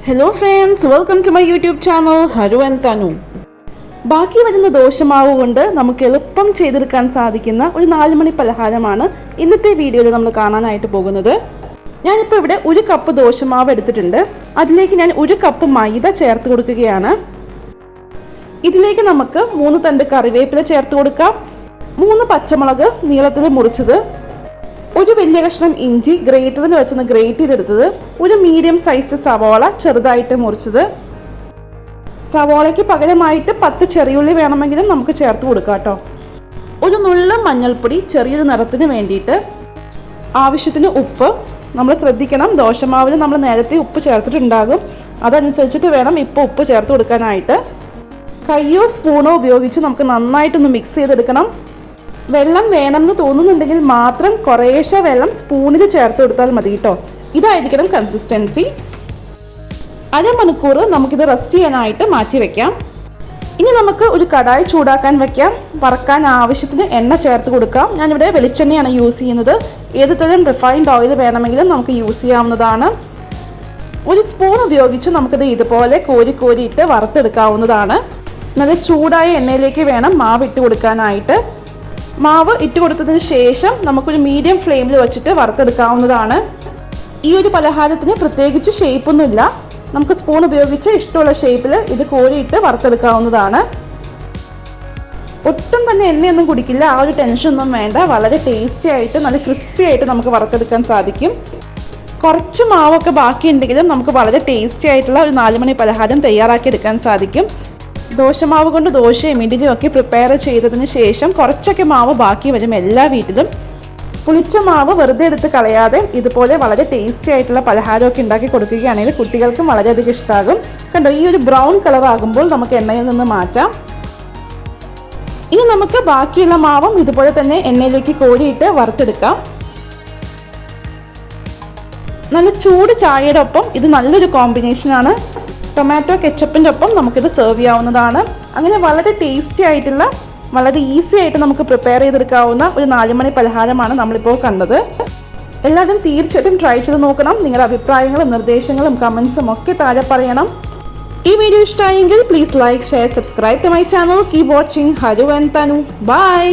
Hello friends, welcome to my YouTube channel Haru and Tanu. ബാക്കി വരുന്ന ദോശമാവ് കൊണ്ട് നമുക്ക് എളുപ്പം ചെയ്തെടുക്കാൻ സാധിക്കുന്ന ഒരു 4 മണി പലഹാരമാണ് ഇന്നത്തെ വീഡിയോയിൽ നമ്മൾ കാണാനായിട്ട് പോകുന്നത്. ഞാനിപ്പോൾ ഇവിടെ 1 കപ്പ് ദോശമാവ് എടുത്തിട്ടുണ്ട്. അതിലേക്ക് ഞാൻ 1 കപ്പ് മൈദ ചേർത്ത് കൊടുക്കുകയാണ്. ഇതിലേക്ക് നമുക്ക് 3 തണ്ട് കറിവേപ്പില ചേർത്ത് കൊടുക്കാം, 3 പച്ചമുളക് നീളത്തിൽ മുറിച്ചത്, ഒരു വലിയ കഷ്ണം ഇഞ്ചി ഗ്രേറ്ററിൽ വെച്ചൊന്ന് ഗ്രേറ്റ് ചെയ്തെടുത്തത്, ഒരു മീഡിയം സൈസ് സവാള ചെറുതായിട്ട് മുറിച്ചത്. സവാളയ്ക്ക് പകരമായിട്ട് 10 ചെറിയുള്ളി വേണമെങ്കിലും നമുക്ക് ചേർത്ത് കൊടുക്കാം കേട്ടോ. ഒരു നുള്ള് മഞ്ഞൾപ്പൊടി ചെറിയൊരു നിറത്തിന് വേണ്ടിയിട്ട്, ആവശ്യത്തിന് ഉപ്പ്. നമ്മൾ ശ്രദ്ധിക്കണം, ദോശമാവിൽ നമ്മൾ നേരത്തെ ഉപ്പ് ചേർത്തിട്ടുണ്ടാകും, അതനുസരിച്ചിട്ട് വേണം ഇപ്പോൾ ഉപ്പ് ചേർത്ത് കൊടുക്കാനായിട്ട്. കയ്യോ സ്പൂണോ ഉപയോഗിച്ച് നമുക്ക് നന്നായിട്ടൊന്ന് മിക്സ് ചെയ്തെടുക്കണം. വെള്ളം വേണമെന്ന് തോന്നുന്നുണ്ടെങ്കിൽ മാത്രം കുറേശ്ശെ വെള്ളം സ്പൂണിൽ ചേർത്ത് കൊടുത്താൽ മതി കേട്ടോ. ഇതായിരിക്കണം കൺസിസ്റ്റൻസി. അരമണിക്കൂർ നമുക്കിത് റെസ്റ്റ് ചെയ്യാനായിട്ട് മാറ്റി വെക്കാം. ഇനി നമുക്ക് ഒരു കടായി ചൂടാക്കാൻ വെക്കാം. വറക്കാൻ ആവശ്യത്തിന് എണ്ണ ചേർത്ത് കൊടുക്കാം. ഞാനിവിടെ വെളിച്ചെണ്ണയാണ് യൂസ് ചെയ്യുന്നത്. ഏത് തരം റിഫൈൻഡ് ഓയിൽ വേണമെങ്കിലും നമുക്ക് യൂസ് ചെയ്യാവുന്നതാണ്. ഒരു സ്പൂൺ ഉപയോഗിച്ച് നമുക്കിത് ഇതുപോലെ കോരിയിട്ട് വറുത്തെടുക്കാവുന്നതാണ്. നല്ല ചൂടായ എണ്ണയിലേക്ക് വേണം മാവ് ഇട്ട് കൊടുക്കാനായിട്ട്. മാവ് ഇട്ട് കൊടുത്തതിന് ശേഷം നമുക്കൊരു മീഡിയം ഫ്ലെയിമിൽ വെച്ചിട്ട് വറുത്തെടുക്കാവുന്നതാണ്. ഈ ഒരു പലഹാരത്തിന് പ്രത്യേകിച്ച് ഷേപ്പൊന്നുമില്ല. നമുക്ക് സ്പൂൺ ഉപയോഗിച്ച് ഇഷ്ടമുള്ള ഷേപ്പിൽ ഇത് കോരിയിട്ട് വറുത്തെടുക്കാവുന്നതാണ്. ഒട്ടും തന്നെ എണ്ണയൊന്നും കുടിക്കില്ല, ആ ഒരു ടെൻഷനൊന്നും വേണ്ട. വളരെ ടേസ്റ്റി ആയിട്ട് നല്ല ക്രിസ്പി ആയിട്ട് നമുക്ക് വറുത്തെടുക്കാൻ സാധിക്കും. കുറച്ച് മാവൊക്കെ ബാക്കിയുണ്ടെങ്കിലും നമുക്ക് വളരെ ടേസ്റ്റി ആയിട്ടുള്ള ഒരു 4 മണി പലഹാരം തയ്യാറാക്കി എടുക്കാൻ സാധിക്കും. ദോശമാവ് കൊണ്ട് ദോശയും ഇഡ്ഡലിയും ഒക്കെ പ്രിപ്പയർ ചെയ്തതിന് ശേഷം കുറച്ചൊക്കെ മാവ് ബാക്കി വരും എല്ലാ വീട്ടിലും. പുളിച്ച മാവ് വെറുതെ എടുത്ത് കളയാതെ ഇതുപോലെ വളരെ ടേസ്റ്റി ആയിട്ടുള്ള പലഹാരമൊക്കെ ഉണ്ടാക്കി കൊടുക്കുകയാണെങ്കിൽ കുട്ടികൾക്കും വളരെയധികം ഇഷ്ടമാകും. കണ്ടോ, ഈ ഒരു ബ്രൗൺ കളർ ആകുമ്പോൾ നമുക്ക് എണ്ണയിൽ നിന്ന് മാറ്റാം. ഇനി നമുക്ക് ബാക്കിയുള്ള മാവും ഇതുപോലെ തന്നെ എണ്ണയിലേക്ക് കോരിയിട്ട് വറുത്തെടുക്കാം. നല്ല ചൂട് ചായയുടെ ഒപ്പം ഇത് നല്ലൊരു കോമ്പിനേഷനാണ്. ടൊമാറ്റോ കെച്ചപ്പിൻ്റെ ഒപ്പം നമുക്കിത് സെർവ് ചെയ്യാവുന്നതാണ്. അങ്ങനെ വളരെ ടേസ്റ്റി ആയിട്ടുള്ള, വളരെ ഈസി ആയിട്ട് നമുക്ക് പ്രിപ്പയർ ചെയ്തെടുക്കാവുന്ന ഒരു 4 മണി പലഹാരമാണ് നമ്മളിപ്പോൾ കണ്ടത്. എല്ലാവരും തീർച്ചയായിട്ടും ട്രൈ ചെയ്ത് നോക്കണം. നിങ്ങളുടെ അഭിപ്രായങ്ങളും നിർദ്ദേശങ്ങളും കമൻസും ഒക്കെ താഴെ പറയണം. ഈ വീഡിയോ ഇഷ്ടമായെങ്കിൽ please like, share, subscribe to my channel. Keep watching Haru and Thanu. By.